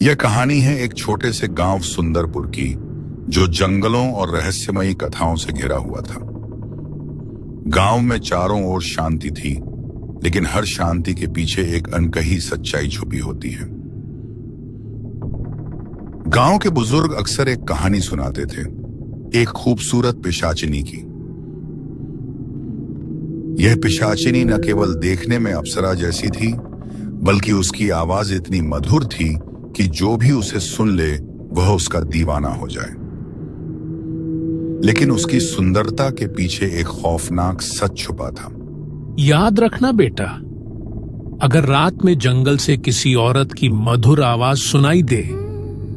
यह कहानी है एक छोटे से गांव सुंदरपुर की, जो जंगलों और रहस्यमयी कथाओं से घिरा हुआ था। गांव में चारों ओर शांति थी, लेकिन हर शांति के पीछे एक अनकही सच्चाई छुपी होती है। गांव के बुजुर्ग अक्सर एक कहानी सुनाते थे, एक खूबसूरत पिशाचिनी की। यह पिशाचिनी न केवल देखने में अप्सरा जैसी थी, बल्कि उसकी आवाज इतनी मधुर थी कि जो भी उसे सुन ले वह उसका दीवाना हो जाए। लेकिन उसकी सुंदरता के पीछे एक खौफनाक सच छुपा था। याद रखना बेटा, अगर रात में जंगल से किसी औरत की मधुर आवाज सुनाई दे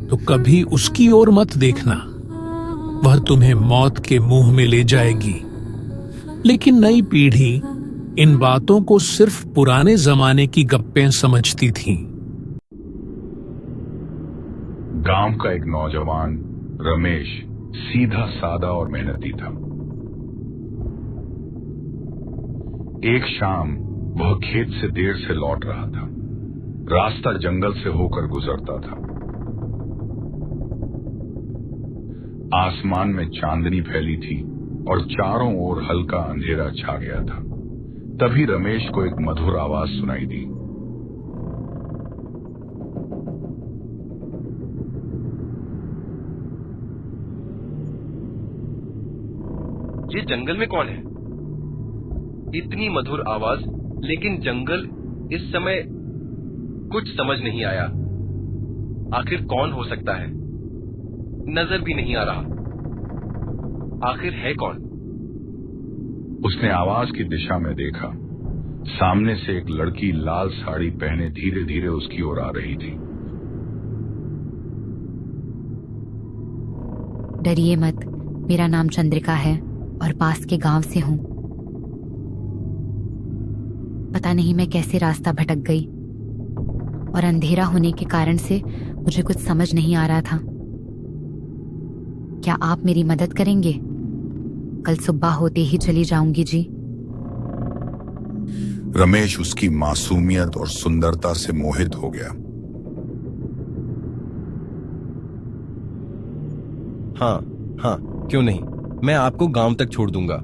तो कभी उसकी ओर मत देखना, वह तुम्हें मौत के मुंह में ले जाएगी। लेकिन नई पीढ़ी इन बातों को सिर्फ पुराने जमाने की गप्पें समझती थी। गांव का एक नौजवान रमेश सीधा सादा और मेहनती था। एक शाम वह खेत से देर से लौट रहा था। रास्ता जंगल से होकर गुजरता था। आसमान में चांदनी फैली थी और चारों ओर हल्का अंधेरा छा गया था। तभी रमेश को एक मधुर आवाज सुनाई दी। ये जंगल में कौन है? इतनी मधुर आवाज, लेकिन जंगल इस समय कुछ समझ नहीं आया। आखिर कौन हो सकता है? नजर भी नहीं आ रहा। आखिर है कौन? उसने आवाज की दिशा में देखा। सामने से एक लड़की लाल साड़ी पहने धीरे धीरे उसकी ओर आ रही थी। डरिए मत, मेरा नाम चंद्रिका है और पास के गांव से हूं। पता नहीं मैं कैसे रास्ता भटक गई और अंधेरा होने के कारण से मुझे कुछ समझ नहीं आ रहा था। क्या आप मेरी मदद करेंगे? कल सुबह होते ही चली जाऊंगी जी। रमेश उसकी मासूमियत और सुंदरता से मोहित हो गया। हाँ, क्यों नहीं, मैं आपको गांव तक छोड़ दूंगा।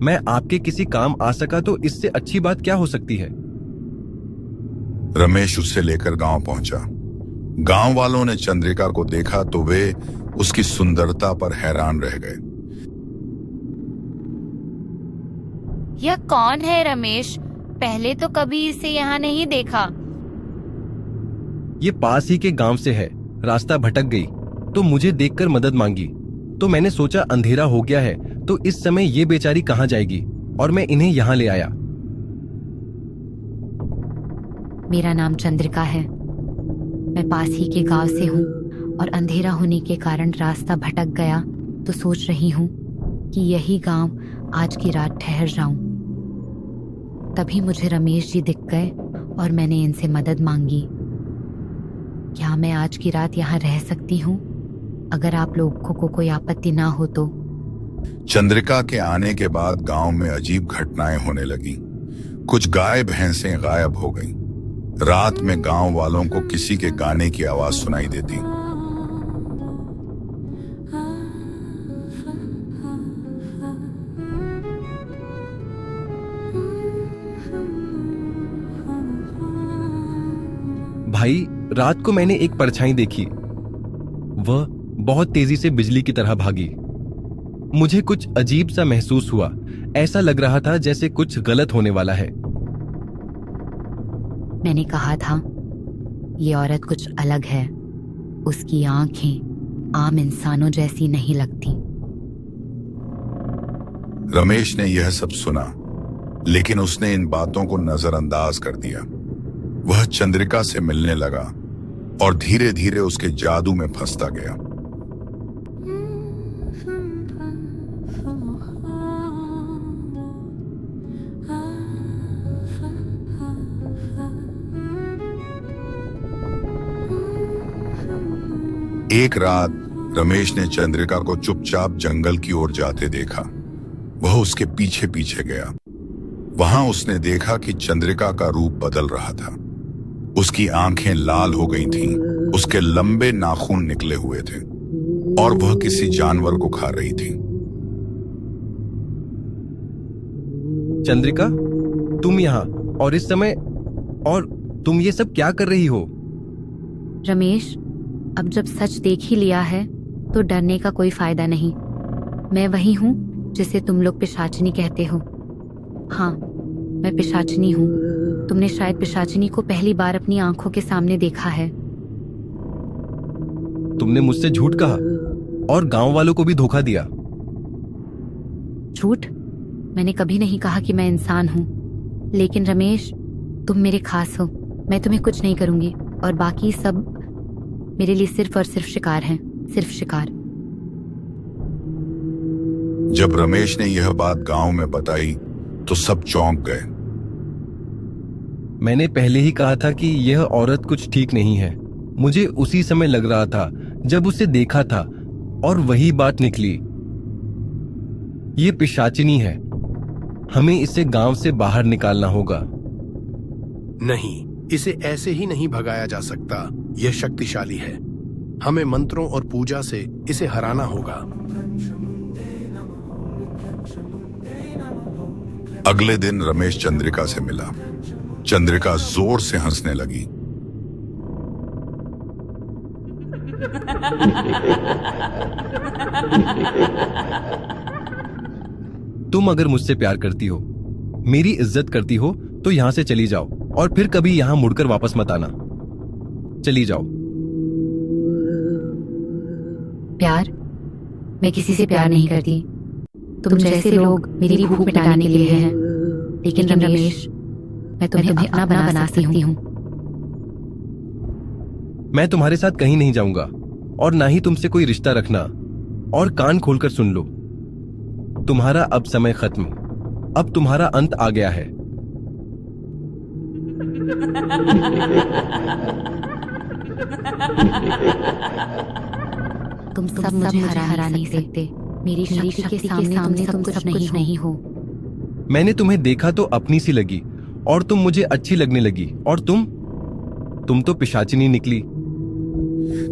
मैं आपके किसी काम आ सका तो इससे अच्छी बात क्या हो सकती है। रमेश उसे लेकर गांव पहुंचा। गांव वालों ने चंद्रिका को देखा तो वे उसकी सुंदरता पर हैरान रह गए। यह कौन है रमेश? पहले तो कभी इसे यहाँ नहीं देखा। ये पास ही के गांव से है। रास्ता भटक गई तो मुझे देखकर मदद मांगी, तो मैंने सोचा अंधेरा हो गया है तो इस समय ये बेचारी कहाँ जाएगी, और मैं इन्हें यहाँ ले आया। मेरा नाम चंद्रिका है। मैं पास ही के गांव से हूँ और अंधेरा होने के कारण रास्ता भटक गया तो सोच रही हूँ कि यही गांव आज की रात ठहर जाऊं। तभी मुझे रमेश जी दिख गए और मैंने इनसे मदद मांगी। क्या मैं आज की रात यहाँ रह सकती हूँ, अगर आप लोगों को कोई आपत्ति ना हो तो? चंद्रिका के आने के बाद गांव में अजीब घटनाएं होने लगी। कुछ गाय भैंसें गायब हो गईं। रात में गांव वालों को किसी के गाने की आवाज सुनाई देती। भाई, रात को मैंने एक परछाई देखी। वह बहुत तेजी से बिजली की तरह भागी। मुझे कुछ अजीब सा महसूस हुआ। ऐसा लग रहा था जैसे कुछ गलत होने वाला है। मैंने कहा था ये औरत कुछ अलग है। उसकी आंखें आम इंसानों जैसी नहीं लगती। रमेश ने यह सब सुना, लेकिन उसने इन बातों को नजरअंदाज कर दिया। वह चंद्रिका से मिलने लगा और धीरे धीरे उसके जादू में फंसता गया। एक रात रमेश ने चंद्रिका को चुपचाप जंगल की ओर जाते देखा। वह उसके पीछे पीछे गया। वहां उसने देखा कि चंद्रिका का रूप बदल रहा था। उसकी आंखें लाल हो गई थीं उसके लंबे नाखून निकले हुए थे और वह किसी जानवर को खा रही थी। चंद्रिका, तुम यहाँ और इस समय, और तुम ये सब क्या कर रही हो? रमेश, अब जब सच देख ही लिया है तो डरने का कोई फायदा नहीं। मैं वही हूँ जिसे तुम लोग पिशाचिनी कहते हो। हाँ, मैं पिशाचिनी हूँ। तुमने शायद पिशाचिनी को पहली बार अपनी आंखों के सामने देखा है। तुमने मुझसे झूठ कहा और गांव वालों को भी धोखा दिया। झूठ? मैंने कभी नहीं कहा कि मैं इंसान हूँ। लेकिन रमेश, तुम मेरे खास हो। मैं तुम्हें कुछ नहीं करूंगी और बाकी सब मेरे लिए सिर्फ और सिर्फ शिकार हैं, सिर्फ शिकार। जब रमेश ने यह बात गांव में बताई तो सब चौंक गए। मैंने पहले ही कहा था कि यह औरत कुछ ठीक नहीं है। मुझे उसी समय लग रहा था जब उसे देखा था, और वही बात निकली। ये पिशाचिनी है। हमें इसे गांव से बाहर निकालना होगा। नहीं, इसे ऐसे ही नहीं भगाया जा सकता। यह शक्तिशाली है। हमें मंत्रों और पूजा से इसे हराना होगा। अगले दिन रमेश चंद्रिका से मिला। चंद्रिका जोर से हंसने लगी। तुम अगर मुझसे प्यार करती हो, मेरी इज्जत करती हो, तो यहां से चली जाओ और फिर कभी यहां मुड़कर वापस मत आना। चली जाओ। प्यार? मैं किसी से प्यार नहीं करती। तुम जैसे लोग मेरी भूख मिटाने के लिए हैं। लेकिन रमेश, मैं तुम्हें अपना बना सकती हूँ। मैं तुम्हारे साथ कहीं नहीं जाऊंगा और ना ही तुमसे कोई रिश्ता रखना। और कान खोलकर सुन लो, तुम्हारा अब समय खत्म। अब तुम्हारा अंत आ गया है। तुम सब मुझे हरा नहीं सकते। मेरी शक्ति के सामने तुम कुछ नहीं हो। मैंने तुम्हें देखा तो अपनी सी लगी और तुम मुझे अच्छी लगने लगी। और तुम तो पिशाचिनी निकली।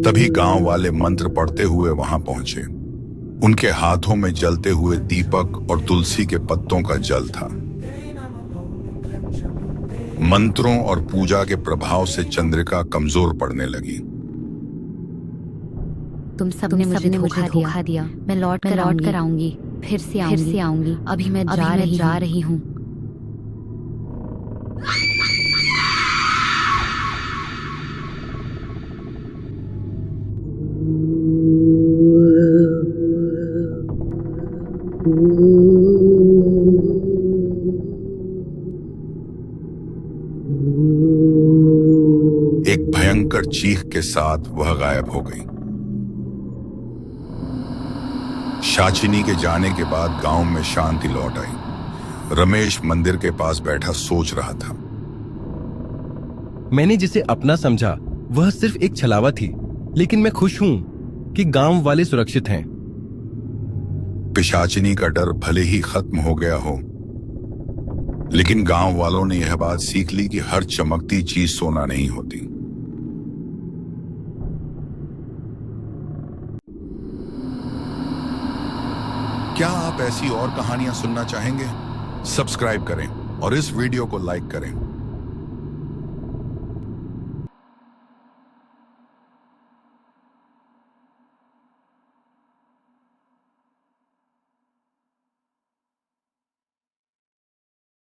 तभी गांव वाले मंत्र पढ़ते हुए वहां पहुंचे। उनके हाथों में जलते हुए दीपक और तुलसी के पत्तों का जल था। मंत्रों और पूजा के प्रभाव से चंद्रिका कमजोर पड़ने लगी। तुम सबने मुझे धोखा दिया। मैं लौट कर आऊंगी। फिर से आऊंगी। अभी मैं जा रही हूँ। एक भयंकर चीख के साथ वह गायब हो गई। शाचिनी के जाने के बाद गांव में शांति लौट आई। रमेश मंदिर के पास बैठा सोच रहा था। मैंने जिसे अपना समझा वह सिर्फ एक छलावा थी, लेकिन मैं खुश हूं कि गांव वाले सुरक्षित हैं। पिशाचिनी का डर भले ही खत्म हो गया हो, लेकिन गांव वालों ने यह बात सीख ली कि हर चमकती चीज सोना नहीं होती। क्या आप ऐसी और कहानियां सुनना चाहेंगे? सब्सक्राइब करें और इस वीडियो को लाइक करें।